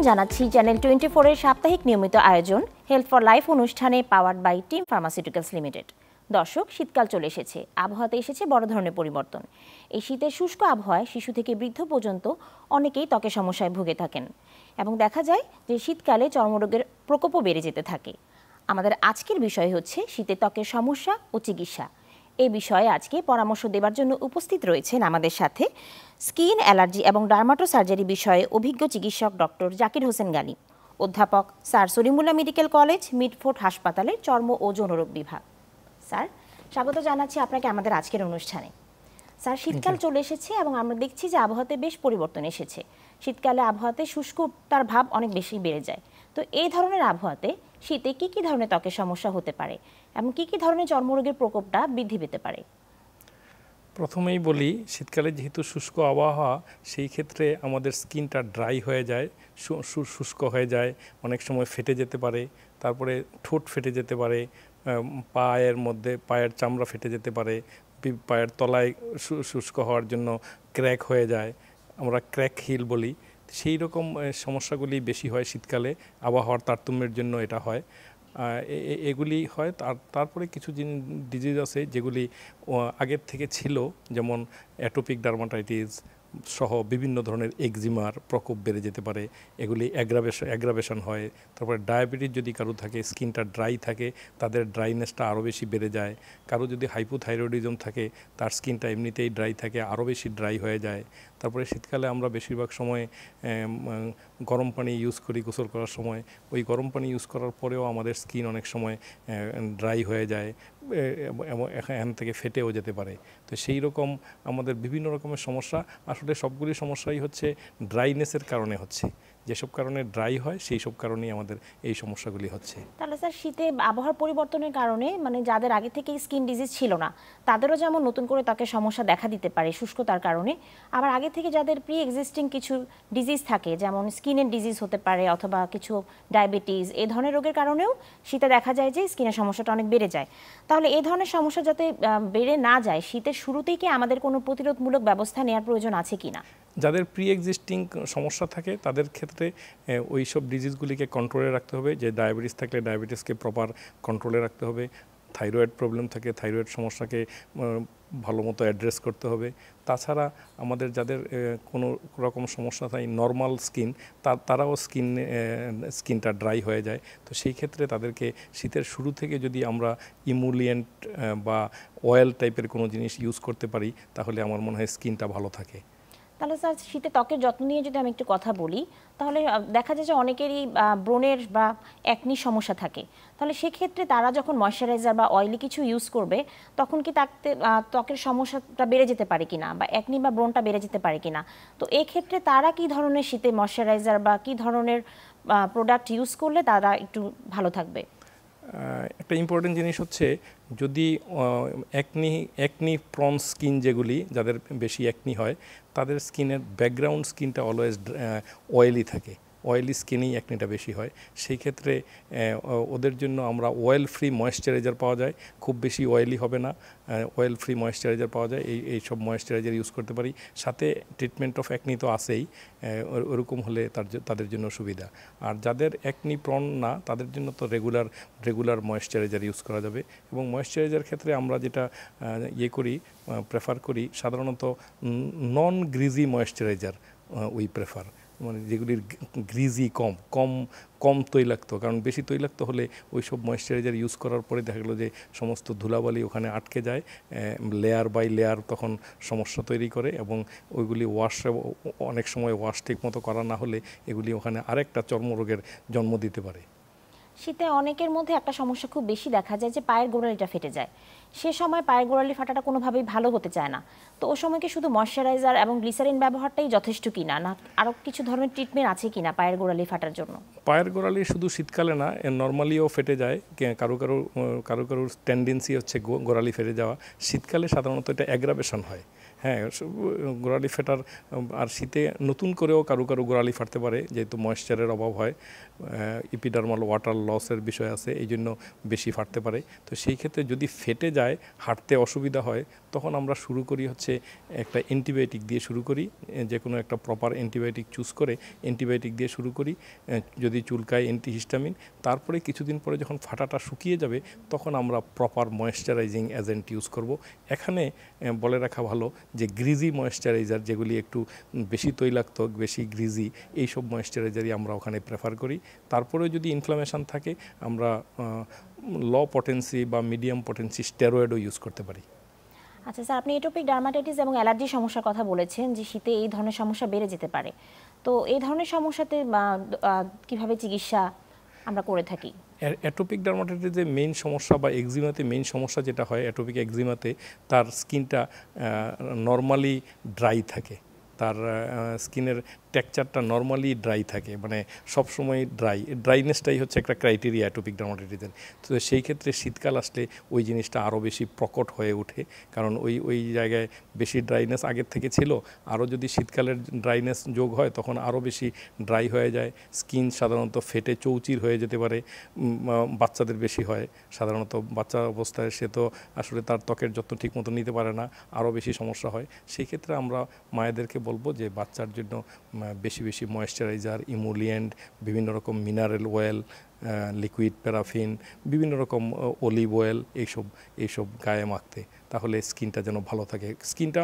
জানাচ্ছি চ্যানেল 24 এর সাপ্তাহিক নিয়মিত আয়োজন হেলথ ফর লাইফ অনুষ্ঠানে powered by team pharmaceuticals limited. দর্শক, শীতকাল চলে এসেছে, আবহাওয়াতে এসেছে বড় ধরনের পরিবর্তন। এই শীতের শুষ্ক আবহাওয়ায় শিশু থেকে বৃদ্ধ পর্যন্ত অনেকেই ত্বকের সমস্যায় ভুগে থাকেন এবং দেখা যায় যে শীতকালে চর্মরোগের প্রকোপও বেড়ে যেতে থাকে। আমাদের আজকের বিষয় হচ্ছে শীতে ত্বকের সমস্যা ও চিকিৎসা। এই বিষয়ে আজকে পরামর্শ দেওয়ার জন্য উপস্থিত রয়েছেন আমাদের সাথে স্কিন অ্যালার্জি এবং ডার্মাটো সার্জারি বিষয়ে অভিজ্ঞ চিকিৎসক ডক্টর জাকির হোসেন গানি, অধ্যাপক sir Salimullah medical college, Mitford হাসপাতালের চর্ম ও যৌনরোগ বিভাগ। স্যার, স্বাগত জানাচ্ছি আপনাকে আমাদের আজকের অনুষ্ঠানে। স্যার, শীতকাল চলে এসেছে এবং আমরা দেখছি যে আবহাওয়াতে বেশ পরিবর্তন এসেছে। শীতকালে আবহাওয়াতে শুষ্কতার ভাব অনেক বেশি বেড়ে যায়। তো এই ধরনের আবহাওয়াতে শীতে কি কি ধরনের ত্বকের সমস্যা হতে পারে এবং কি কি ধরনের চর্মরোগের প্রকোপটা বৃদ্ধি পেতে পারে? প্রথমেই বলি, শীতকালে যেহেতু শুষ্ক আবহাওয়া, সেই ক্ষেত্রে আমাদের স্কিনটা ড্রাই হয়ে যায়, শুষ্ক হয়ে যায়, অনেক সময় ফেটে যেতে পারে, তারপরে ঠোঁট ফেটে যেতে পারে, পায়ের চামড়া ফেটে যেতে পারে, পায়ের তলায় শুষ্ক হওয়ার জন্য ক্র্যাক হয়ে যায়, আমরা ক্র্যাক হিল বলি। সেই রকম সমস্যাগুলি বেশি হয় শীতকালে, আবহাওয়ার তারতম্যের জন্য এটা হয়। এগুলি হয়। তারপরে কিছু ডিজিজ আছে যেগুলি আগের থেকে ছিল, যেমন অ্যাটোপিক ডার্মাটাইটিস সহ বিভিন্ন ধরনের এক্সিমার প্রকোপ বেড়ে যেতে পারে, এগুলি অ্যাগ্রাভেশন হয়। তারপরে ডায়াবেটিস যদি কারো থাকে, স্কিনটা ড্রাই থাকে, তাদের ড্রাইনেসটা আরও বেশি বেড়ে যায়। কারো যদি হাইপোথাইরয়েডিজম থাকে, তার স্কিনটা এমনিতেই ড্রাই থাকে, আরও বেশি ড্রাই হয়ে যায়। তারপরে শীতকালে আমরা বেশিরভাগ সময় গরম পানি ইউজ করি গোসল করার সময়। ওই গরম পানি ইউজ করার পরেও আমাদের স্কিন অনেক সময় ড্রাই হয়ে যায় এবং এখান থেকে ফেটেও যেতে পারে। তো সেই রকম আমাদের বিভিন্ন রকমের সমস্যা, আসলে সবগুলি সমস্যাই হচ্ছে ড্রাইনেসের কারণে হচ্ছে। যেসব কারণে ড্রাই হয় সেই সব কারণেই আমাদের এই সমস্যাগুলি হচ্ছে। তাহলে স্যার, শীতে আবহাওয়ার পরিবর্তনের কারণে মানে যাদের আগে থেকেই স্কিন ডিজিজ ছিল না, তাদেরও যেমন নতুন করে ত্বকের সমস্যা দেখা দিতে পারে শুষ্কতার কারণে, আবার আগে থেকে যাদের প্রি এক্সিস্টিং কিছু ডিজিজ থাকে, যেমন স্কিনের ডিজিজ হতে পারে অথবা কিছু ডায়াবেটিস, এই ধরনের রোগের কারণেও শীতে দেখা যায় যে স্কিনের সমস্যাটা অনেক বেড়ে যায়। তাহলে এই ধরনের সমস্যা যাতে বেড়ে না যায়, শীতের শুরুতেই কি আমাদের কোনো প্রতিরোধমূলক ব্যবস্থা নেওয়ার প্রয়োজন আছে কিনা? যাদের প্রি এক্সিস্টিং সমস্যা থাকে তাদের ক্ষেত্রে ওই সব ডিজিজগুলিকে কন্ট্রোলে রাখতে হবে। যে ডায়াবেটিস থাকলে ডায়াবেটিসকে প্রপার কন্ট্রোলে রাখতে হবে, থাইরয়েড প্রবলেম থাকে থাইরয়েড সমস্যাকে ভালো মতো অ্যাড্রেস করতে হবে। তাছাড়া আমাদের যাদের কোনো রকম সমস্যা থাকে, নর্মাল স্কিন, তারাও স্কিনটা ড্রাই হয়ে যায়। তো সেই ক্ষেত্রে তাদেরকে শীতের শুরু থেকে যদি আমরা ইমুলিয়েন্ট বা অয়েল টাইপের কোনো জিনিস ইউজ করতে পারি, তাহলে আমার মনে হয় স্কিনটা ভালো থাকে। তাহলে স্যার, শীতে ত্বকের যত্ন নিয়ে যদি আমি একটু কথা বলি, তাহলে দেখা যায় যে অনেকেরই ব্রণের বা একনি সমস্যা থাকে। তাহলে সেক্ষেত্রে তারা যখন ময়শ্চারাইজার বা অয়েলি কিছু ইউজ করবে, তখন কি ত্বকের সমস্যাটা বেড়ে যেতে পারে কিনা, বা একনি বা ব্রণটা বেড়ে যেতে পারে কিনা? তো এই ক্ষেত্রে তারা কি ধরনের শীতে ময়শ্চারাইজার বা কি ধরনের প্রোডাক্ট ইউজ করলে তারা একটু ভালো থাকবে? একটা ইম্পর্টেন্ট জিনিস হচ্ছে, যদি একনি প্রন স্কিন যেগুলি, যাদের বেশি একনি হয়, তাদের স্কিনের ব্যাকগ্রাউন্ড স্কিনটা অলওয়েজ অয়েলি থাকে, অয়েলি স্কিনেই একনিটা বেশি হয়। সেই ক্ষেত্রে ওদের জন্য আমরা অয়েল ফ্রি ময়েশ্চারাইজার পাওয়া যায়, খুব বেশি অয়েলি হবে না, অয়েল ফ্রি ময়েশ্চারাইজার পাওয়া যায়, এই সব ময়েশ্চারাইজার ইউজ করতে পারি। সাথে ট্রিটমেন্ট অফ একনি তো আছেই, ওরকম হলে তাদের জন্য সুবিধা। আর যাদের একনি প্রন না, তাদের জন্য তো রেগুলার ময়েশ্চারাইজার ইউজ করা যাবে। এবং ময়েশ্চারাইজার ক্ষেত্রে আমরা যেটা প্রেফার করি, সাধারণত নন গ্রিজি ময়েশ্চারাইজার উই প্রেফার, মানে যেগুলির গ্রিজি কম তৈলাক্ত। কারণ বেশি তৈলাক্ত হলে ওই সব ময়েশ্চারাইজার ইউজ করার পরে দেখা গেলো যে সমস্ত ধুলাবালি ওখানে আটকে যায়, লেয়ার বাই লেয়ার তখন সমস্যা তৈরি করে, এবং ওইগুলি অনেক সময় ওয়াশ ঠিক মতো করা না হলে এগুলি ওখানে আরেকটা চর্মরোগের জন্ম দিতে পারে। শীতে অনেকের মধ্যে একটা সমস্যা খুব বেশি দেখা যায় যে পায়ের গোড়ালিটা ফেটে যায়। সে সময় পায়ের গোড়ালি ফাটাটা কোনোভাবেই ভালো হতে চায় না। তো ওই সময় কি শুধু ময়শ্চারাইজার এবং গ্লিসারিন ব্যবহারটাই যথেষ্ট কিনা, না আরও কিছু ধরনের ট্রিটমেন্ট আছে কিনা পায়ের গোড়ালি ফাটার জন্য? পায়ের গোড়ালি শুধু শীতকালে না, নর্মালিও ফেটে যায়। কারো টেন্ডেন্সি হচ্ছে গোড়ালি ফেটে যাওয়া। শীতকালে সাধারণত এটা অ্যাগ্রাভেশন হয়। হ্যাঁ, গোড়ালি ফেটার আর শীতে নতুন করেও কারো কারো গোড়ালি ফাটতে পারে, যেহেতু ময়েশ্চারের অভাব হয়, এপিডার্মাল ওয়াটার লসের বিষয় আছে, এই জন্য বেশি ফাটতে পারে। তো সেই ক্ষেত্রে যদি ফেটে যায়, হাঁটতে অসুবিধা হয়, তখন আমরা শুরু করি হচ্ছে একটা অ্যান্টিবায়োটিক দিয়ে শুরু করি, যে কোনো একটা প্রপার অ্যান্টিবায়োটিক চুজ করে অ্যান্টিবায়োটিক দিয়ে শুরু করি, যদি চুলকায় অ্যান্টিহিস্টামিন। তারপরে কিছুদিন পরে যখন ফাটাটা শুকিয়ে যাবে, তখন আমরা প্রপার ময়েশ্চারাইজিং এজেন্ট ইউজ করব। এখানে বলে রাখা ভালো যে গ্রিজি ময়েশ্চারাইজার, যেগুলি একটু বেশি তৈলাক্ত, বেশি গ্রিজি, এইসব ময়েশ্চারাইজারই আমরা ওখানে প্রেফার করি। তারপরেও যদি ইনফ্লামেশন থাকে, আমরা লো পটেন্সি বা মিডিয়াম পটেন্সি স্টেরয়েডও ইউজ করতে পারি। আচ্ছা স্যার, আপনি এটোপিক ডার্মাটাইটিস এবং অ্যালার্জি সমস্যার কথা বলেছেন যে শীতে এই ধরনের সমস্যা বেড়ে যেতে পারে। তো এই ধরনের সমস্যাতে কিভাবে চিকিৎসা আমরা করে থাকি? অ্যাটোপিক ডার্মাটাইটিসের মেইন সমস্যা বা এক্সিমাতে মেইন সমস্যা যেটা হয়, অ্যাটোপিক এক্সিমাতে তার স্কিনটা নর্মালি ড্রাই থাকে, তার স্কিনের টেক্সচারটা নর্মালি ড্রাই থাকে, মানে সবসময় ড্রাইনেসটাই হচ্ছে একটা ক্রাইটেরিয়া অ্যাটোপিক ডার্মাটাইটিসের। তো সেই ক্ষেত্রে শীতকাল আসলে ওই জিনিসটা আরও বেশি প্রকট হয়ে ওঠে, কারণ ওই জায়গায় বেশি ড্রাইনেস আগের থেকে ছিল, আরও যদি শীতকালের ড্রাইনেস যোগ হয় তখন আরও বেশি ড্রাই হয়ে যায়। স্কিন সাধারণত ফেটে চৌচির হয়ে যেতে পারে, বাচ্চাদের বেশি হয় সাধারণত। বাচ্চা অবস্থায় সে তো আসলে তার ত্বকের যত্ন ঠিক মতো নিতে পারে না, আরও বেশি সমস্যা হয়। সেই ক্ষেত্রে আমরা মায়েদেরকে বলবো যে বাচ্চার জন্য বেশি বেশি ময়েশ্চারাইজার, ইমোলিয়েন্ট, বিভিন্ন রকম মিনারেল অয়েল, লিকুইড প্যারাফিন, বিভিন্ন রকম অলিভ অয়েল, এইসব গায়ে মাখতে, তাহলে স্কিনটা যেন ভালো থাকে। স্কিনটা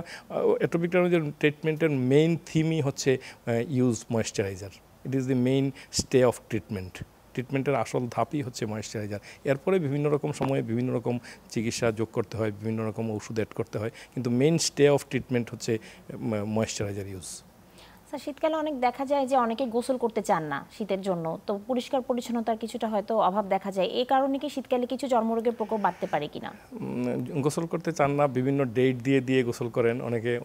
অ্যাটোপিক ডার্মাটাইটিস ট্রিটমেন্টের মেইন থিমই হচ্ছে use moisturiser. It is the main stay of ট্রিটমেন্টের আসল ধাপই হচ্ছে ময়েশ্চারাইজার। এরপরে বিভিন্ন রকম সময়ে বিভিন্ন রকম চিকিৎসা যোগ করতে হয়, বিভিন্ন রকম ওষুধ অ্যাড করতে হয়, কিন্তু মেইন স্টে অফ ট্রিটমেন্ট হচ্ছে ময়েশ্চারাইজার ইউজ। স্যার, শীতকালে অনেক দেখা যায় যে অনেকে গোসল করতে চান না শীতের জন্য, তো পরিষ্কার পরিচ্ছন্নতার কিছুটা হয়তো অভাব দেখা যায়, এই কারণে কি শীতকালে কিছু চর্মরোগের প্রকোপ বাড়তে পারে কিনা? গোসল করতে চান না, বিভিন্ন ডেট দিয়ে গোসল করেন,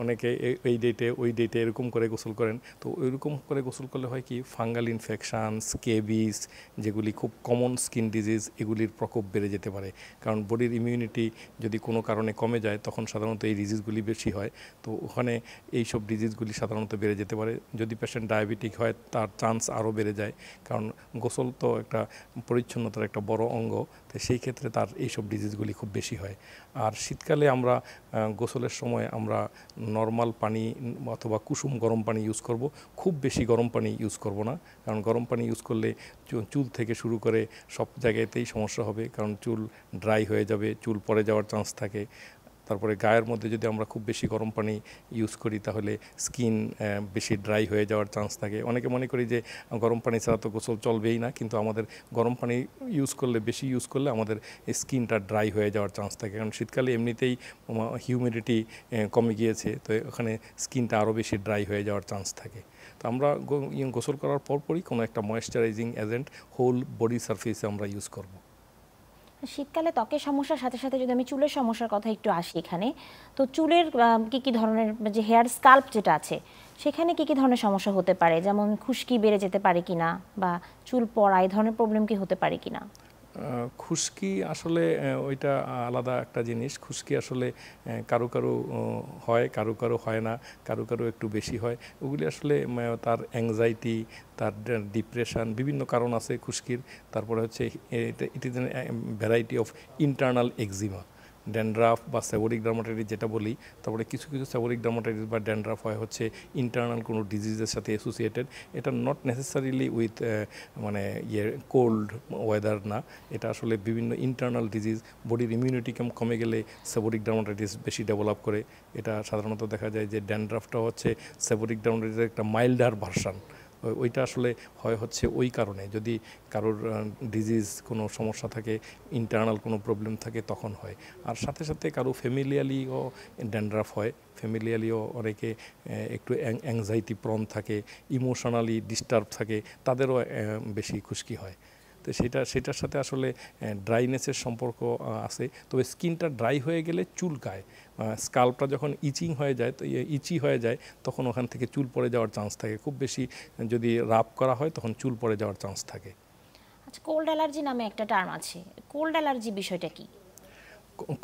অনেকে এই ডেটে ওই ডেটে এরকম করে গোসল করেন। তো ওইরকম করে গোসল করলে হয় কি, ফাঙ্গাল ইনফেকশান, স্কেবিস, যেগুলি খুব কমন স্কিন ডিজিজ, এগুলির প্রকোপ বেড়ে যেতে পারে। কারণ বডির ইমিউনিটি যদি কোনো কারণে কমে যায়, তখন সাধারণত এই ডিজিজগুলি বেশি হয়। তো ওখানে এইসব ডিজিজগুলি সাধারণত বেড়ে যেতে পারে। যদি পেশেন্ট ডায়াবেটিক হয়, তার চান্স আরও বেড়ে যায়, কারণ গোসল তো একটা পরিচ্ছন্নতার একটা বড় অঙ্গ, তো সেই ক্ষেত্রে তার এইসব ডিজিজগুলি খুব বেশি হয়। আর শীতকালে আমরা গোসলের সময় আমরা নর্মাল পানি অথবা কুসুম গরম পানি ইউজ করব, খুব বেশি গরম পানি ইউজ করব না, কারণ গরম পানি ইউজ করলে চুল থেকে শুরু করে সব জায়গাতেই সমস্যা হবে, কারণ চুল ড্রাই হয়ে যাবে, চুল পড়ে যাওয়ার চান্স থাকে। তারপরে গায়ের মধ্যে যদি আমরা খুব বেশি গরম পানি ইউজ করি, তাহলে স্কিন বেশি ড্রাই হয়ে যাওয়ার চান্স থাকে। অনেকে মনে করি যে গরম পানি ছাড়া তো গোসল চলবেই না, কিন্তু আমাদের গরম পানি বেশি ইউজ করলে আমাদের স্কিনটা ড্রাই হয়ে যাওয়ার চান্স থাকে, কারণ শীতকালে এমনিতেই হিউমিডিটি কমে গিয়েছে, তো ওখানে স্কিনটা আরও বেশি ড্রাই হয়ে যাওয়ার চান্স থাকে। তো আমরা গোসল করার পরপরই কোনো একটা ময়েশ্চারাইজিং এজেন্ট হোল বডি সারফেসে আমরা ইউজ করব। শীতকালে ত্বকের সমস্যার সাথে সাথে যদি আমি চুলের সমস্যার কথা একটু আসি এখানে, তো চুলের কি ধরনের, যে হেয়ার স্কাল্প যেটা আছে সেখানে কি ধরনের সমস্যা হতে পারে, যেমন খুশকি বেড়ে যেতে পারে কিনা, বা চুল পড়া, এই ধরনের প্রবলেম কি হতে পারে কিনা? খুশকি আসলে ওইটা আলাদা একটা জিনিস। খুশকি আসলে কারো কারো হয়, কারো কারো হয় না, কারো কারো একটু বেশি হয়। ওগুলি আসলে তার অ্যাংজাইটি, তার ডিপ্রেশন, বিভিন্ন কারণ আছে খুশকির। তারপরে হচ্ছে it is an variety of internal এক্সিমা, dandruff বা সেবোরিক ডার্মাটাইটিস যেটা বলি। তারপরে কিছু সেবোরিক ডার্মাটাইটিস বা ড্যান্ড্রাফ হয় হচ্ছে ইন্টারনাল কোনো ডিজিজের সাথে অ্যাসোসিয়েটেড। এটা not necessarily with cold weather না, এটা আসলে বিভিন্ন ইন্টারনাল ডিজিজ, বডির ইমিউনিটি কমে গেলে সেবোরিক ডার্মাটাইটিস বেশি ডেভেলপ করে। এটা সাধারণত দেখা যায় যে ড্যান্ড্রাফটা হচ্ছে সেবোরিক ডার্মাটাইটিসের একটা মাইল্ডার ভার্সান। ওইটা আসলে হচ্ছে ওই কারণে, যদি কারোর ডিজিজ কোনো সমস্যা থাকে, ইন্টারনাল কোনো প্রবলেম থাকে, তখন হয়। আর সাথে সাথে কারো ফ্যামিলিয়ালিও ড্যান্ড্রাফ হয়, ফ্যামিলিয়ালিও অনেকে একটু অ্যাংজাইটি প্রন থাকে, ইমোশনালি ডিস্টার্ব থাকে, তাদেরও বেশি খুশকি হয়। তো সেটার সাথে আসলে ড্রাইনেসের সম্পর্ক আছে। তবে স্কিনটা ড্রাই হয়ে গেলে চুলকায়, স্কাল্পটা যখন ইচিং হয়ে যায়, তো ইচি হয়ে যায়, তখন ওখান থেকে চুল পড়ে যাওয়ার চান্স থাকে। খুব বেশি যদি রাব করা হয়, তখন চুল পড়ে যাওয়ার চান্স থাকে। আচ্ছা, কোল্ড অ্যালার্জি নামে একটা টার্ম আছে, কোল্ড অ্যালার্জি বিষয়টা কি?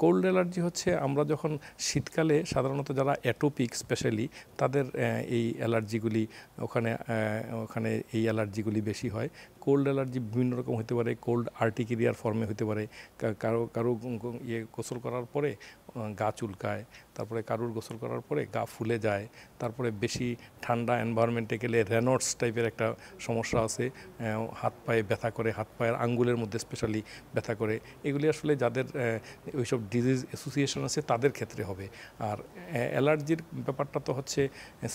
কোল্ড অ্যালার্জি হচ্ছে আমরা যখন শীতকালে সাধারণত যারা অ্যাটোপিক স্পেশালি তাদের এই অ্যালার্জিগুলি ওখানে এই অ্যালার্জিগুলি বেশি হয়। কোল্ড অ্যালার্জি বিভিন্ন রকম হতে পারে, কোল্ড আর্টিকেরিয়ার ফর্মে হতে পারে, কারো গোসল করার পরে গা চুলকায়, তারপরে কারুর গোসল করার পরে গা ফুলে যায়, তারপরে বেশি ঠান্ডা এনভায়রনমেন্টে গেলে রেনল্ডস টাইপের একটা সমস্যা আছে, হাত পায়ে ব্যথা করে, হাত পায়ের আঙ্গুলের মধ্যে স্পেশালি ব্যথা করে। এগুলি আসলে যাদের ওইসব ডিজিজ অ্যাসোসিয়েশন আছে তাদের ক্ষেত্রে হবে। আর অ্যালার্জির ব্যাপারটা তো হচ্ছে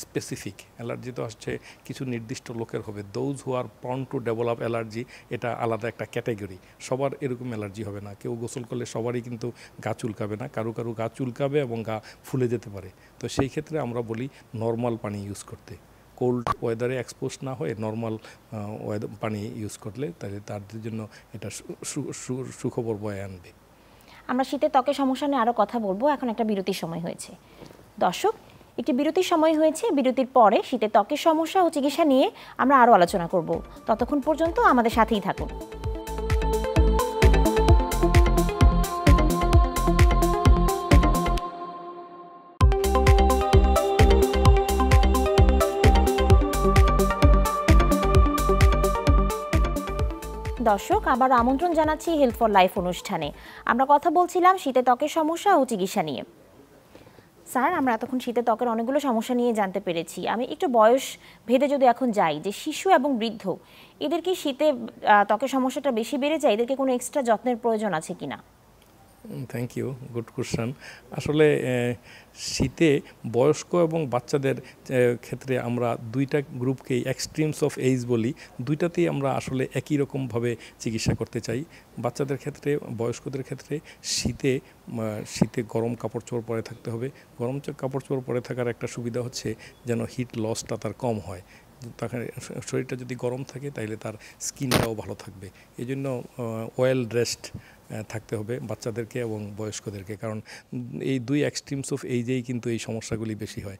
স্পেসিফিক, অ্যালার্জি তো হচ্ছে কিছু নির্দিষ্ট লোকের হবে, those who are prone to develop allergy, এটা আলাদা একটা ক্যাটাগরি। সবার এরকম অ্যালার্জি হবে না, কেউ গোসল করলে সবারই কিন্তু গা চুলকাবে না, কারো কারো গা চুলকাবে এবং গা ফুলে যেতে পারে। তো সেই ক্ষেত্রে আমরা বলি নর্মাল পানি ইউজ করতে, কোল্ড ওয়েদারে এক্সপোজ না হয়ে নর্মাল পানি ইউজ করলে তাহলে তাদের জন্য এটা সুখবর বয়ে আনবে। আমরা শীতের ত্বকের সমস্যা নিয়ে আরও কথা বলবো, এখন একটা বিরতির সময় হয়েছে। দর্শক, একটি বিরতির সময় হয়েছে, বিরতির পরে শীতের ত্বকের সমস্যা ও চিকিৎসা নিয়ে আমরা আরও আলোচনা করব। ততক্ষণ পর্যন্ত আমাদের সাথেই থাকুন। দর্শক, আবার আমন্ত্রণ জানাচ্ছি হেলথ ফর লাইফ অনুষ্ঠানে। আমরা কথা বলছিলাম শীতের ত্বকের সমস্যা ও চিকিৎসা নিয়ে। স্যার, আমরা এতক্ষণ শীতের ত্বকের অনেকগুলো সমস্যা নিয়ে জানতে পেরেছি। আমি একটু বয়স ভেদে যদি এখন যাই, যে শিশু এবং বৃদ্ধ এদের কি শীতে ত্বকের সমস্যাটা বেশি বেড়ে যায়? এদেরকে কোনো এক্সট্রা যত্নের প্রয়োজন আছে কিনা? Thank you, good question. আসলে শীতে বয়স্ক এবং বাচ্চাদের ক্ষেত্রে আমরা দুইটা গ্রুপকেই এক্সট্রিমস অফ এইজ বলি, দুইটাতেই আমরা আসলে একই রকমভাবে চিকিৎসা করতে চাই। বাচ্চাদের ক্ষেত্রে, বয়স্কদের ক্ষেত্রে শীতে গরম কাপড় চোপড় পরে থাকতে হবে। গরম কাপড় চোপড় পরে থাকার একটা সুবিধা হচ্ছে যেন হিট লসটা তার কম হয়। তাকে শরীরটা যদি গরম থাকে তাইলে তার স্কিনটাও ভালো থাকবে। এই জন্য ওয়েল ড্রেসড থাকতে হবে বাচ্চাদেরকে এবং বয়স্কদেরকে, কারণ এই দুই এক্সট্রিমস অফ এইজেই কিন্তু এই সমস্যাগুলি বেশি হয়।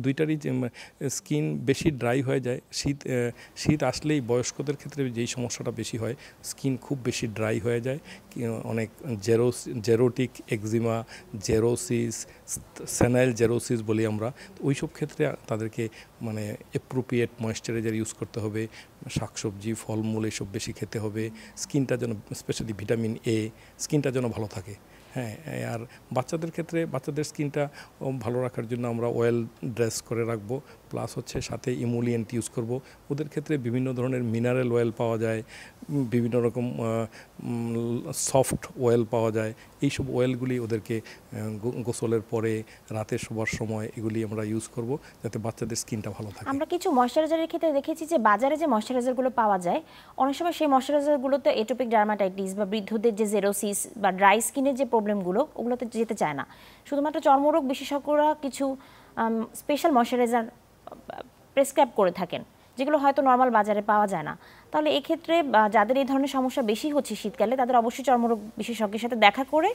দুইটারই স্কিন বেশি ড্রাই হয়ে যায়। শীত আসলেই বয়স্কদের ক্ষেত্রে যেই সমস্যাটা বেশি হয়, স্কিন খুব বেশি ড্রাই হয়ে যায়, অনেক জেরোটিক এক্সিমা, জেরোসিস, সেনাইল জেরোসিস বলি আমরা। ওই সব ক্ষেত্রে তাদেরকে মানে অ্যাপ্রোপ্রিয়েট ময়েশ্চারাইজার ইউজ করতে হবে, শাকসবজি ফলমূল এসব বেশি খেতে হবে, স্কিনটা যেন স্পেশালি ভিটামিন এ, স্কিনটা যেন ভালো থাকে। হ্যাঁ, আর বাচ্চাদের ক্ষেত্রে বাচ্চাদের স্কিনটা ভালো রাখার জন্য আমরা অয়েল ড্রেস করে রাখবো, প্লাস হচ্ছে সাথে ইমোলিয়েন্ট ইউজ করব। ওদের ক্ষেত্রে বিভিন্ন ধরনের মিনারেল অয়েল পাওয়া যায়, বিভিন্ন রকম সফট অয়েল পাওয়া যায়। এইসব অয়েলগুলি ওদেরকে গোসলের পরে, রাতে শোবার সময় এগুলি আমরা ইউজ করব যাতে বাচ্চাদের স্কিনটা ভালো থাকে। আমরা কিছু ময়শ্চারাইজারের ক্ষেত্রে দেখেছি যে বাজারে যে ময়শ্চারাইজারগুলো পাওয়া যায়, অনেক সময় সেই ময়শ্চারাইজারগুলোতে এটোপিক ডার্মাটাইটিস বা বৃদ্ধদের যে জেরোসিস বা ড্রাই স্কিনের যে প্রবলেমগুলো, ওগুলোতে যেতে চায় না। শুধুমাত্র চর্মরোগ বিশেষজ্ঞরা কিছু স্পেশাল ময়শ্চারাইজার প্রেসক্রাইব করে থাকেন, যেগুলো হয়তো নর্মাল বাজারে পাওয়া যায় না। তাহলে এক্ষেত্রে যাদের এই ধরনের সমস্যা বেশি হচ্ছে শীতকালে, তাদের অবশ্যই চর্মরোগ বিশেষজ্ঞের সাথে দেখা করে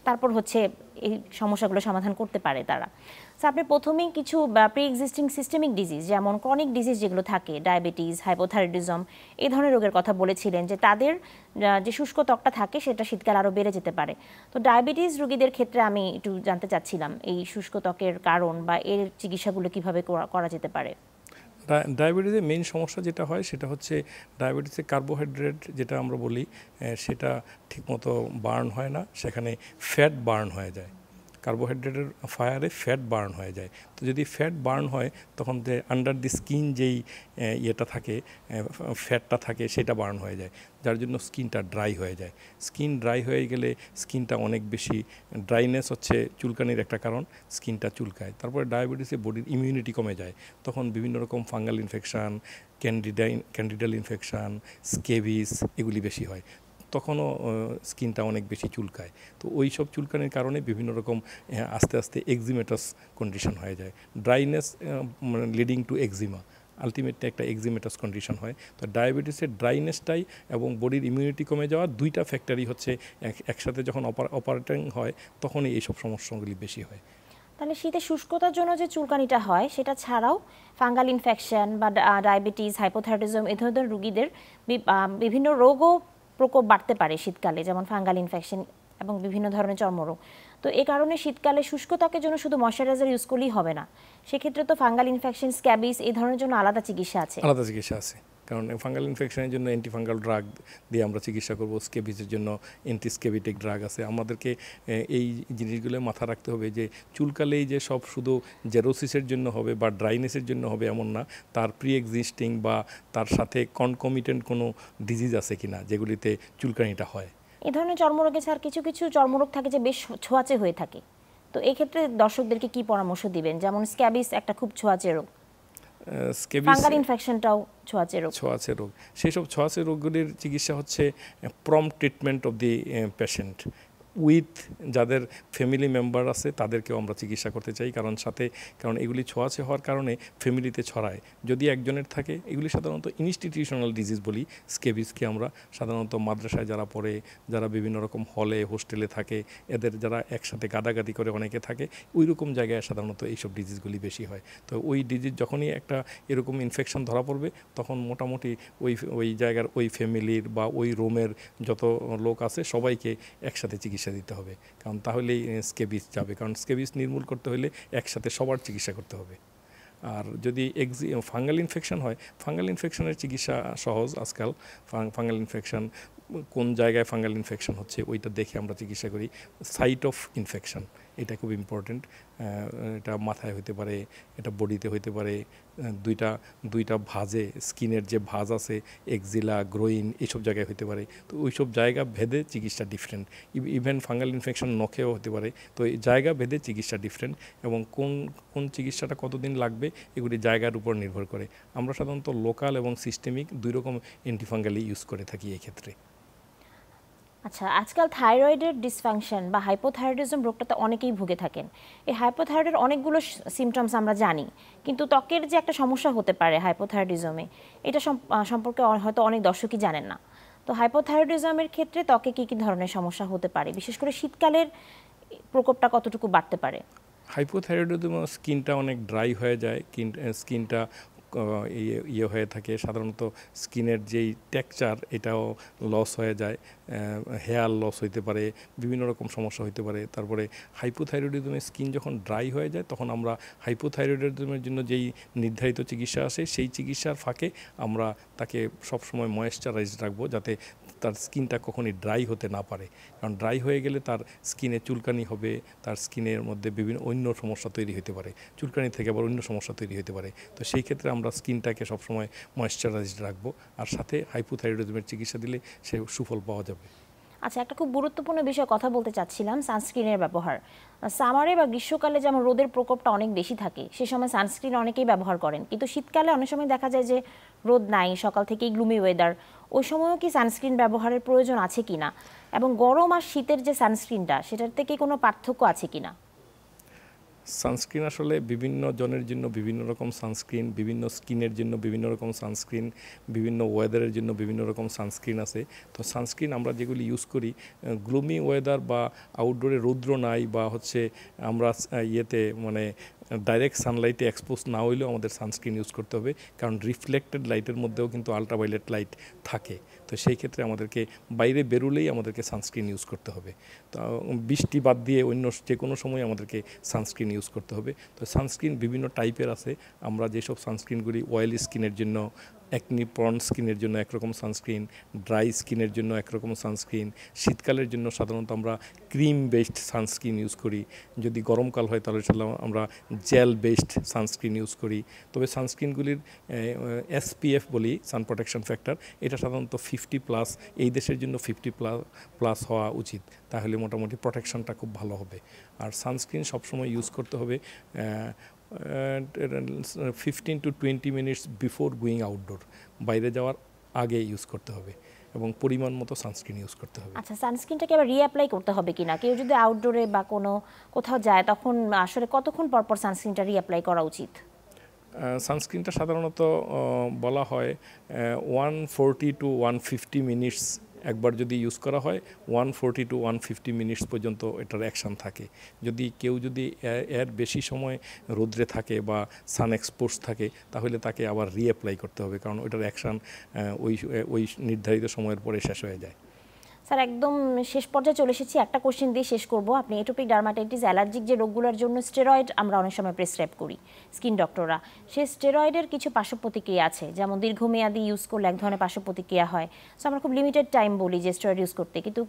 তারপর হচ্ছে এই সমস্যাগুলো সমাধান করতে পারে তারা। তো আপনি প্রথমেই কিছু প্রি এক্সিস্টিং সিস্টেমিক ডিজিজ, যেমন ক্রনিক ডিজিজ যেগুলো থাকে, ডায়াবেটিস, হাইপোথাইরয়েডিজম, এই ধরনের রোগের কথা বলেছিলেন, যে তাদের যে শুষ্ক ত্বকটা থাকে সেটা শীতকালে আরও বেড়ে যেতে পারে। তো ডায়াবেটিস রোগীদের ক্ষেত্রে আমি একটু জানতে চাচ্ছিলাম এই শুষ্ক ত্বকের কারণ বা এর চিকিৎসাগুলো কিভাবে করা যেতে পারে। ডায়াবেটিসের মেইন সমস্যা যেটা হয় সেটা হচ্ছে ডায়াবেটিসে কার্বোহাইড্রেট যেটা আমরা বলি সেটা ঠিকমতো বার্ন হয় না, সেখানে ফ্যাট বার্ন হয়ে যায়। কার্বোহাইড্রেটের ফায়ারে ফ্যাট বার্ন হয়ে যায়। তো যদি ফ্যাট বার্ন হয় তখন যে আন্ডার দি স্কিন যেই ইয়েটা থাকে, ফ্যাটটা থাকে, সেটা বার্ন হয়ে যায়, যার জন্য স্কিনটা ড্রাই হয়ে যায়। স্কিন ড্রাই হয়ে গেলে স্কিনটা অনেক বেশি ড্রাইনেস হচ্ছে চুলকানির একটা কারণ, স্কিনটা চুলকায়। তারপরে ডায়াবেটিসে বডির ইমিউনিটি কমে যায়, তখন বিভিন্ন রকম fungal infection, candidal infection, scabies এগুলি বেশি হয়, তখনও স্কিনটা অনেক বেশি চুলকায়। তো ওই সব চুলকানির কারণে বিভিন্ন রকম আস্তে আস্তে এক্সিমেটাস কন্ডিশন হয়ে যায়, ড্রাইনেস লিডিং টু এক্সিমা, আলটিমেটলি একটা এক্সিমেটাস কন্ডিশন হয়। তো ডায়াবেটিসের ড্রাইনেসটাই এবং বডির ইমিউনিটি কমে যাওয়া, দুইটা ফ্যাক্টরই হচ্ছে একসাথে যখন অপারেটিং হয় তখনই এইসব সমস্যাগুলি বেশি হয়। তাহলে শীতে শুষ্কতার জন্য যে চুলকানিটা হয় সেটা ছাড়াও ফাঙ্গাল ইনফেকশন বা ডায়াবেটিস, হাইপোথাইরয়েডিজম এই ধরনের রোগীদের বিভিন্ন রোগও প্রকোপ বাড়তে পারে শীতকালে, যেমন ফাঙ্গাল ইনফেকশন এবং বিভিন্ন ধরনের চর্মরোগ। তো এই কারণে শীতকালে শুষ্ক ত্বকের জন্য শুধু ময়শ্চারাইজার ইউজ করলেই হবে না, সেক্ষেত্রে তো ফাঙ্গাল ইনফেকশন, স্ক্যাবিস এই ধরনের জন্য আলাদা চিকিৎসা আছে। আলাদা চিকিৎসা আছে, কারণ ফাঙ্গাল ইনফেকশনের জন্য অ্যান্টিফাঙ্গাল ড্রাগ দিয়ে আমরা চিকিৎসা করব। স্কেবিসের জন্য অ্যান্টিস্কেবিটিক ড্রাগ আছে। আমাদেরকে এই জিনিসগুলো মাথা রাখতে হবে যে চুলকালেই যে সব শুধু জেরোসিসের জন্য হবে বা ড্রাইনেসের জন্য হবে এমন না, তার প্রি এক্সিস্টিং বা তার সাথে কনকমিটেন্ট কোনো ডিজিজ আছে কিনা যেগুলিতে চুলকানিটা হয়। এই ধরনের চর্মরোগে স্যার কিছু কিছু চর্মরোগ থাকে যে বেশ ছোঁয়াচে হয়ে থাকে, তো এই ক্ষেত্রে দর্শকদেরকে কি পরামর্শ দিবেন? যেমন স্ক্যাবিস একটা খুব ছোঁয়াচে রোগ, ফাঙ্গাল ইনফেকশনটাও ছোঁয়াচে রোগ। সেই সব ছোঁয়াচে রোগগুলির চিকিৎসা হচ্ছে prompt treatment of the patient with যাদের ফ্যামিলি মেম্বার আছে তাদেরকেও আমরা চিকিৎসা করতে চাই, কারণ এগুলি ছোঁয়াচে হওয়ার কারণে ফ্যামিলিতে ছড়ায়। যদি একজনের থাকে, এগুলি সাধারণত ইনস্টিটিউশনাল ডিজিজ বলি। স্কেবিসকে আমরা সাধারণত মাদ্রাসায় যারা পড়ে, যারা বিভিন্ন রকম হলে হোস্টেলে থাকে, এদের যারা একসাথে গাদাগাদি করে অনেকে থাকে, ওই রকম জায়গায় সাধারণত এইসব ডিজিজগুলি বেশি হয়। তো ওই ডিজিজ যখনই একটা এরকম ইনফেকশন ধরা পড়বে, তখন মোটামুটি ওই জায়গার ওই ফ্যামিলির বা ওই রোমের যত লোক আছে সবাইকে একসাথে চিকিৎসা দিতে হবে, কারণ তাহলেই স্কেবিস যাবে। কারণ স্কেবিস নির্মূল করতে হলে একসাথে সবার চিকিৎসা করতে হবে। আর যদি ফাঙ্গাল ইনফেকশন হয়, ফাঙ্গাল ইনফেকশনের চিকিৎসা সহজ আজকাল। ফাঙ্গাল ইনফেকশন কোন জায়গায় ফাঙ্গাল ইনফেকশন হচ্ছে ওইটা দেখে আমরা চিকিৎসা করি। সাইট অফ ইনফেকশন এটা খুব ইম্পর্টেন্ট। এটা মাথায় হতে পারে, এটা বডিতে হতে পারে, দুইটা ভাঁজে, স্কিনের যে ভাঁজ আছে, এক্সিলা, গ্রোইন, এইসব জায়গায় হতে পারে। তো ওইসব জায়গা ভেদে চিকিৎসা ডিফারেন্ট। ইভেন ফাঙ্গাল ইনফেকশন নখেও হতে পারে। তো এই জায়গা ভেদে চিকিৎসা ডিফারেন্ট, এবং কোন চিকিৎসাটা কতদিন লাগবে এগুলি জায়গার উপর নির্ভর করে। আমরা সাধারণত লোকাল এবং সিস্টেমিক দুই রকম অ্যান্টিফাঙ্গালি ইউজ করে থাকি এই ক্ষেত্রে। আচ্ছা, আজকাল থাইরয়েডের ডিসফাংশন বা হাইপোথাইরয়েডিজম রোগটাতে অনেকেই ভুগে থাকেন। এই হাইপোথাইরয়েডের অনেকগুলো সিমটমস আমরা জানি, কিন্তু ত্বকের যে একটা সমস্যা হতে পারে হাইপোথাইরয়েডিজমে, এটা সম্পর্কে হয়তো অনেক দর্শকই জানেন না। তো হাইপোথাইরয়েডিজমের ক্ষেত্রে ত্বকে কী কী ধরনের সমস্যা হতে পারে, বিশেষ করে শীতকালের প্রকোপটা কতটুকু বাড়তে পারে? হাইপোথাইরয়েডিজম স্কিনটা অনেক ড্রাই হয়ে যায়, স্কিনটা হয়ে থাকে। সাধারণত স্কিনের যেই টেক্সচার এটাও লস হয়ে যায়, হেয়ার লস হইতে পারে, বিভিন্ন রকম সমস্যা হইতে পারে। তারপরে হাইপোথাইরয়েডিজমের স্কিন যখন ড্রাই হয়ে যায়, তখন আমরা হাইপোথাইরয়েডিজমের জন্য যেই নির্ধারিত চিকিৎসা আছে, সেই চিকিৎসার ফাঁকে আমরা তাকে সবসময় ময়েশ্চারাইজ রাখবো, যাতে তার স্কিনটা কখনই ড্রাই হতে না পারে। কারণ ড্রাই হয়ে গেলে তার স্কিনে চুলকানি হবে, তার স্কিনের মধ্যে বিভিন্ন অন্য সমস্যা তৈরি হতে পারে, চুলকানি থেকে আবার অন্য সমস্যা তৈরি হতে পারে। তো সেই ক্ষেত্রে আমরা স্কিনটাকে সবসময় ময়েশ্চারাইজড রাখবো, আর সাথে হাইপোথাইরয়েডিজমের চিকিৎসা দিলে সে সুফল পাওয়া যাবে। আচ্ছা, একটা খুব গুরুত্বপূর্ণ বিষয়ে কথা বলতে চাচ্ছিলাম, সানস্ক্রিনের ব্যবহার। সামারে বা গ্রীষ্মকালে যেমন রোদের প্রকোপটা অনেক বেশি থাকে, সে সময় সানস্ক্রিন অনেকেই ব্যবহার করেন, কিন্তু শীতকালে অনেক সময় দেখা যায় যে রোদ নাই, সকাল থেকেই গ্লুমি ওয়েদার, ওই সময়ও কি সানস্ক্রিন ব্যবহারের প্রয়োজন আছে কিনা, এবং গরম আর শীতের যে সানস্ক্রিনটা সেটার থেকে কোনো পার্থক্য আছে কিনা? সানস্ক্রিন আসলে বিভিন্ন জনের জন্য বিভিন্ন রকম সানস্ক্রিন, বিভিন্ন স্কিনের জন্য বিভিন্ন রকম সানস্ক্রিন, বিভিন্ন ওয়েদারের জন্য বিভিন্ন রকম সানস্ক্রিন আছে। তো সানস্ক্রিন আমরা যেগুলি ইউজ করি, গ্লুমি ওয়েদার বা আউটডোরে রৌদ্র নাই বা হচ্ছে আমরা মানে ডাইরেক্ট সানলাইটে এক্সপোজ না হইলেও আমাদের সানস্ক্রিন ইউজ করতে হবে, কারণ রিফ্লেক্টেড লাইটের মধ্যেও কিন্তু আলট্রাভায়োলেট লাইট থাকে। তো সেই ক্ষেত্রে আমাদেরকে বাইরে বেরোলেই আমাদেরকে সানস্ক্রিন ইউজ করতে হবে। তো বৃষ্টি বাদ দিয়ে অন্য যে কোনো সময় আমাদেরকে সানস্ক্রিন ইউজ করতে হবে। তো সানস্ক্রিন বিভিন্ন টাইপের আছে। আমরা যেসব সানস্ক্রিনগুলি অয়েলি স্কিনের জন্য, অ্যাকনি প্রন স্কিনের জন্য একরকম সানস্ক্রিন, ড্রাই স্কিনের জন্য একরকম সানস্ক্রিন, শীতকালের জন্য সাধারণত আমরা ক্রিম বেসড সানস্ক্রিন ইউজ করি, যদি গরমকাল হয় তাহলে আমরা জেল বেসড সানস্ক্রিন ইউজ করি। তবে সানস্ক্রিনগুলির SPF বলি, সান প্রোটেকশন ফ্যাক্টর, এটা সাধারণত 50+, এই দেশের জন্য 50+ হওয়া উচিত, তাহলে মোটামুটি প্রোটেকশনটা খুব ভালো হবে। আর সানস্ক্রিন সবসময় ইউজ করতে হবে 15 to 20 minutes before going outdoor, বাইরে যাওয়ার আগে ইউজ করতে হবে, এবং পরিমাণ মতো সানস্ক্রিন ইউজ করতে হবে। আচ্ছা, সানস্ক্রিনটাকে আবার রিঅ্যাপ্লাই করতে হবে কিনা? কেউ যদি আউটডোরে বা কোথাও যায়, তখন আসলে কতক্ষণ পর পর সানস্ক্রিনটা রিঅ্যাপ্লাই করা উচিত? সানস্ক্রিনটা সাধারণত বলা হয় 140 to 150 মিনিটস একবার যদি ইউজ করা হয়, 140 to 150 মিনিটস পর্যন্ত এটার অ্যাকশান থাকে। কেউ যদি এর বেশি সময় রোদ্রে থাকে বা সান এক্সপোজ থাকে, তাহলে তাকে আবার রিঅ্যাপ্লাই করতে হবে, কারণ ওইটার অ্যাকশান ওই নির্ধারিত সময়ের পরে শেষ হয়ে যায়। স্যার একদম শেষ পর্যায়ে চলে এসেছি, একটা কোশ্চেন দিয়ে শেষ করব। আপনি এটোপিক ডার্মাটাইটিস অ্যালার্জিক যে রোগগুলোর জন্য স্টেরয়েড আমরা অনেক সময় প্রেসক্রাইব করি স্কিন ডক্টররা, সেই স্টেরয়েডের কিছু পার্শ্ব প্রতিক্রিয়া আছে, যেমন দীর্ঘমেয়াদী ইউজ করলে এক ধরনের পার্শ্ব প্রতিক্রিয়া হয়। সো আমরা খুব লিমিটেড টাইম বলি যে স্টেরয়েড ইউজ করতে, কিন্তু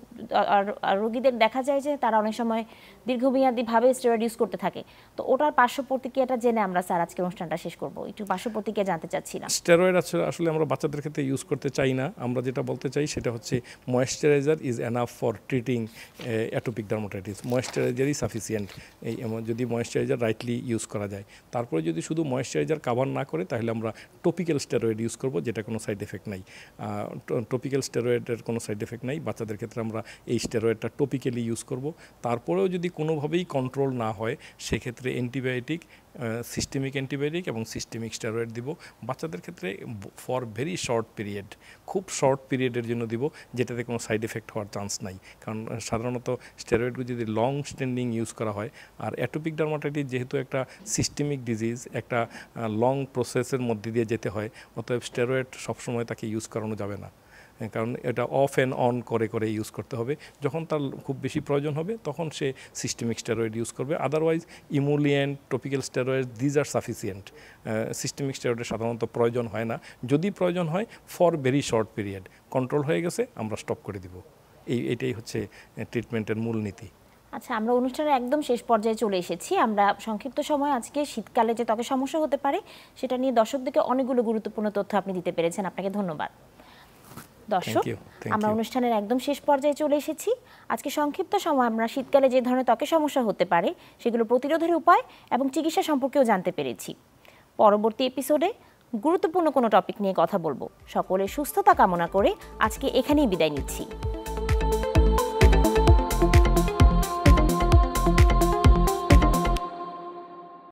আর রোগীদের দেখা যায় যে তারা অনেক সময় দীর্ঘমেয়াদীভাবে স্টেরয়েড ইউজ করতে থাকে। তো ওটার পার্শ্ব প্রতিক্রিয়াটা জেনে আমরা স্যার আজকের অনুষ্ঠানটা শেষ করব। একটু পার্শ্ব প্রতিক্রিয়া জানতে চাচ্ছিলাম। স্টেরয়েড আসলে আমরা বাচ্চাদের ক্ষেত্রে ইউজ করতে চাই না। আমরা যেটা বলতে চাই সেটা হচ্ছে moisturiser is enough for treating atopic dermatitis. ময়েশ্চারাইজারই সাফিসিয়েন্ট, যদি ময়েশ্চারাইজার রাইটলি ইউজ করা যায়। তারপরে যদি শুধু ময়েশ্চারাইজার কাভার না করে তাহলে আমরা টপিক্যাল স্টেরয়েড ইউজ করব, যেটা কোনো সাইড এফেক্ট নাই। টপিক্যাল স্টেরয়েডের কোনো সাইড এফেক্ট নাই। বাচ্চাদের ক্ষেত্রে আমরা এই স্টেরয়েডটা টপিক্যালি ইউজ করব। তারপরেও যদি কোনোভাবেই কন্ট্রোল না হয় সেক্ষেত্রে অ্যান্টিবায়োটিক, সিস্টেমিক অ্যান্টিবায়োটিক এবং সিস্টেমিক স্টেরয়েড দিব। বাচ্চাদের ক্ষেত্রে ফর ভেরি শর্ট পিরিয়ড, খুব শর্ট পিরিয়ডের জন্য দিব, যেটাতে কোনো সাইড এফেক্ট হওয়ার চান্স নাই। কারণ সাধারণত স্টেরয়েডগুলো যদি লং স্ট্যান্ডিং ইউজ করা হয়, আর অ্যাটোপিক ডার্মাটাইটিস যেহেতু একটা সিস্টেমিক ডিজিজ, একটা লং প্রসেসের মধ্যে দিয়ে যেতে হয়, অতএব স্টেরয়েড সবসময় তাকে ইউজ করানো যাবে না। কারণ এটা অফ অ্যান্ড অন করে করে ইউজ করতে হবে। যখন তার খুব বেশি প্রয়োজন হবে তখন সে সিস্টেমিক স্টেরয়েড ইউজ করবে। Otherwise emollient, topical steroid, these are sufficient. Systemic স্টেরয়েডের সাধারণত প্রয়োজন হয় না। যদি প্রয়োজন হয় for very short period, control হয়ে গেছে আমরা স্টপ করে দিব। এইটাই হচ্ছে ট্রিটমেন্টের মূলনীতি। আচ্ছা, আমরা অনুষ্ঠানের একদম শেষ পর্যায়ে চলে এসেছি। আমরা সংক্ষিপ্ত সময় আজকে শীতকালে যে ত্বকের সমস্যা হতে পারে সেটা নিয়ে দর্শকদেরকে অনেকগুলো গুরুত্বপূর্ণ তথ্য আপনি দিতে পেরেছেন। আপনাকে ধন্যবাদ। দর্শক, আমরা অনুষ্ঠানের একদম শেষ পর্যায়ে চলে এসেছি। আজকে সংক্ষিপ্ত সময় আমরা শীতকালে যে ধরনের ত্বকের সমস্যা হতে পারে সেগুলো প্রতিরোধের উপায় এবং চিকিৎসা সম্পর্কেও জানতে পেরেছি। পরবর্তী এপিসোডে গুরুত্বপূর্ণ কোনো টপিক নিয়ে কথা বলবো। সকলের সুস্থতা কামনা করে আজকে এখানেই বিদায় নিচ্ছি।